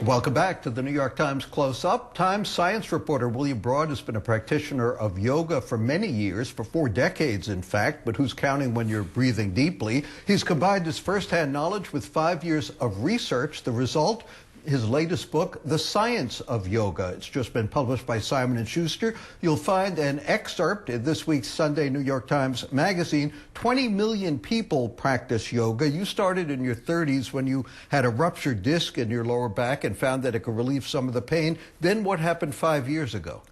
Welcome back to the New York Times Close-Up. Times science reporter William Broad has been a practitioner of yoga for many years, for 4 decades in fact, but who's counting when you're breathing deeply? He's combined his first-hand knowledge with 5 years of research. The result, his latest book, The Science of Yoga. It's just been published by Simon & Schuster. You'll find an excerpt in this week's Sunday New York Times Magazine. 20 million people practice yoga. You started in your 30s when you had a ruptured disc in your lower back and found that it could relieve some of the pain. Then what happened 5 years ago?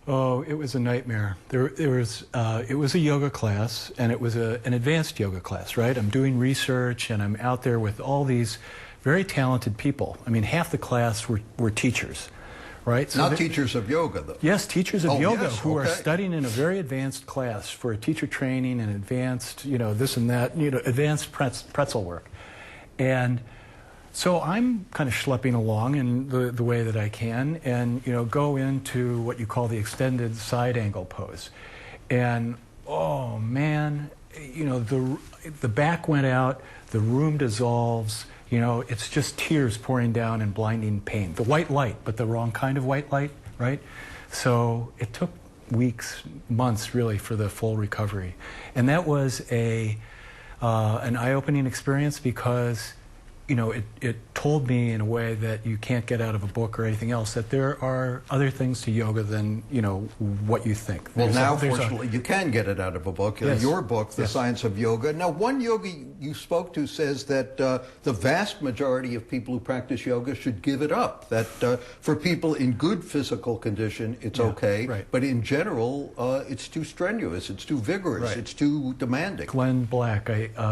Oh, it was a nightmare. It was a yoga class, and it was an advanced yoga class, right? I'm doing research, and I'm out there with all these very talented people. I mean, half the class were teachers, right? So not teachers of yoga, though. Yes, teachers of yoga who are okay. studying in a very advanced class for a teacher training and advanced, this and that, advanced pretzel work. And so I'm kind of schlepping along in the way that I can and, go into what you call the extended side angle pose. And, oh, man, the back went out, the room dissolves, it's just tears pouring down and blinding pain. The white light, but the wrong kind of white light, right? So it took weeks, months, really, for the full recovery. And that was an eye-opening experience because it told me in a way that you can't get out of a book or anything else, that there are other things to yoga than, what you think. Well, now, fortunately, you can get it out of a book. Yes. Your book, The Science of Yoga. Now, one yogi you spoke to says that the vast majority of people who practice yoga should give it up, that for people in good physical condition, it's okay, right. But in general, it's too strenuous, it's too vigorous, right. It's too demanding. Glenn Black,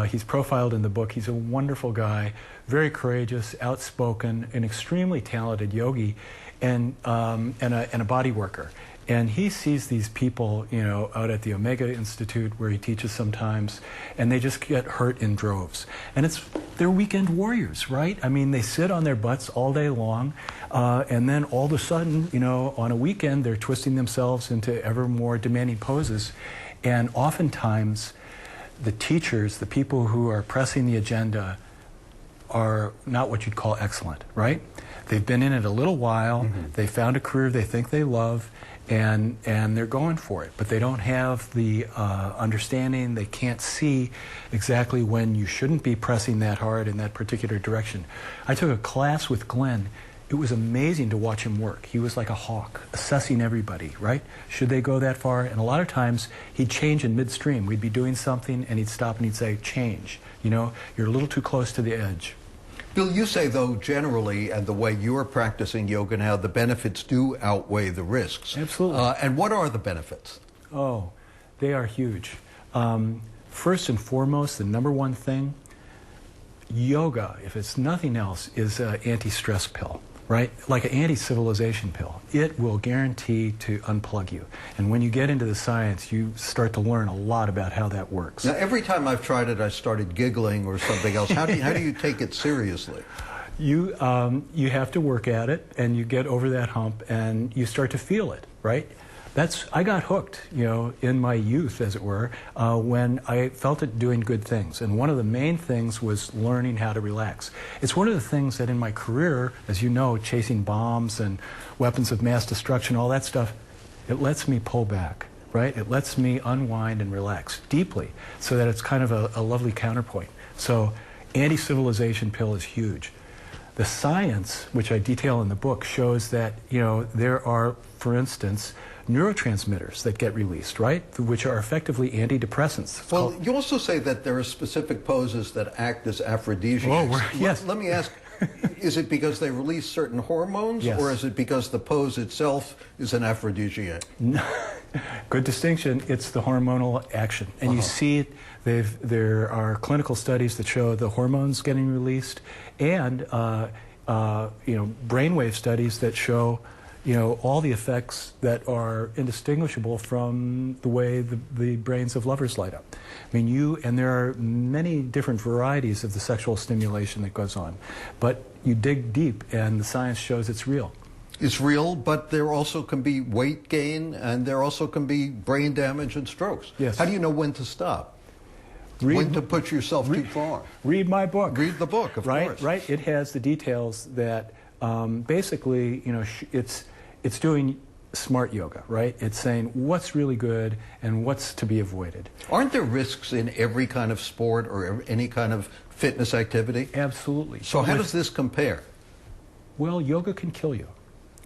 he's profiled in the book. He's a wonderful guy, very courageous, outspoken, an extremely talented yogi, and a body worker. And he sees these people, out at the Omega Institute where he teaches sometimes, and they just get hurt in droves. And they're weekend warriors, right? I mean, they sit on their butts all day long, and then all of a sudden, on a weekend, they're twisting themselves into ever more demanding poses. And oftentimes, the teachers, the people who are pressing the agenda, are not what you'd call excellent, right? They've been in it a little while, they found a career they think they love, and they're going for it. But they don't have the understanding, they can't see exactly when you shouldn't be pressing that hard in that particular direction. I took a class with Glenn. It was amazing to watch him work. He was like a hawk, assessing everybody, right? Should they go that far? And a lot of times, he'd change in midstream. We'd be doing something, and he'd stop and he'd say, change. You're a little too close to the edge. Bill, you say, though, generally, and the way you're practicing yoga now, the benefits do outweigh the risks. Absolutely. And what are the benefits? Oh, they are huge. First and foremost, the number one thing, yoga, if it's nothing else, is an anti-stress pill, right? Like an anti-civilization pill. It will guarantee to unplug you. And when you get into the science, you start to learn a lot about how that works. Now, every time I've tried it, I started giggling or something else. How do you take it seriously? You have to work at it, and you get over that hump, and you start to feel it, right? I got hooked, in my youth, as it were, when I felt it doing good things. And one of the main things was learning how to relax. It's one of the things that in my career, as you know, chasing bombs and weapons of mass destruction, all that stuff, it lets me pull back, right? It lets me unwind and relax deeply so that it's kind of a lovely counterpoint. So anti-civilization pill is huge. The science, which I detail in the book, shows that, there are, for instance, neurotransmitters that get released, right, which are effectively antidepressants. Well, you also say that there are specific poses that act as aphrodisiacs. Oh, yes. Let me ask, is it because they release certain hormones, yes, or is it because the pose itself is an aphrodisiac? Good distinction. It's the hormonal action. And you see it. There are clinical studies that show the hormones getting released, and brainwave studies that show all the effects that are indistinguishable from the way the brains of lovers light up. I mean, and there are many different varieties of the sexual stimulation that goes on, but you dig deep and the science shows it's real. It's real, but there also can be weight gain, and there also can be brain damage and strokes. Yes. How do you know when to stop? When to put yourself too far? Read my book. Read the book, of course. Right. It has the details that basically, you know, it's doing smart yoga, right? It's saying what's really good and what's to be avoided. Aren't there risks in every kind of sport or any kind of fitness activity? Absolutely. So how does this compare? Well, yoga can kill you,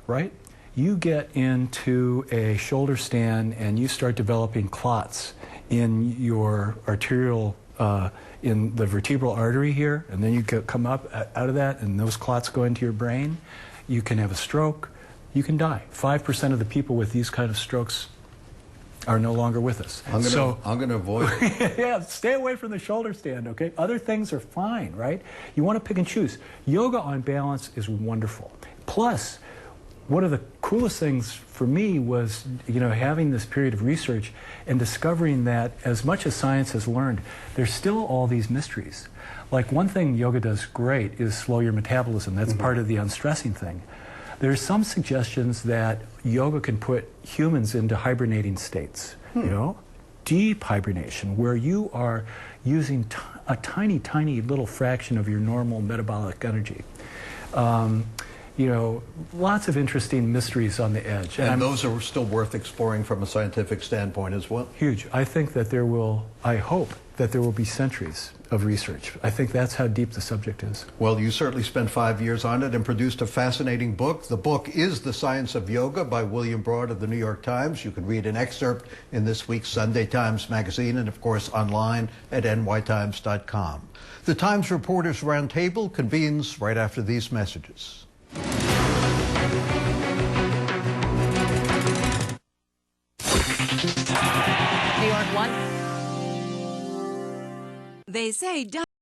right? You get into a shoulder stand and you start developing clots in your arterial, in the vertebral artery here, and then you come up out of that and those clots go into your brain. You can have a stroke. You can die. 5% of the people with these kind of strokes are no longer with us. I'm going to avoid it. Yeah, stay away from the shoulder stand, okay? Other things are fine, right? You want to pick and choose. Yoga on balance is wonderful. Plus, one of the coolest things for me was, you know, having this period of research and discovering that as much as science has learned, there's still all these mysteries. Like one thing yoga does great is slow your metabolism. That's part of the unstressing thing. There's some suggestions that yoga can put humans into hibernating states, you know, deep hibernation, where you are using a tiny, tiny little fraction of your normal metabolic energy. You know, lots of interesting mysteries on the edge. And those are still worth exploring from a scientific standpoint as well. Huge. I think that there will, I hope that there will be centuries of research. I think that's how deep the subject is. Well, you certainly spent 5 years on it and produced a fascinating book. The book is The Science of Yoga by William Broad of the New York Times. You can read an excerpt in this week's Sunday Times Magazine and, of course, online at nytimes.com. The Times Reporters Roundtable convenes right after these messages. NY1. They say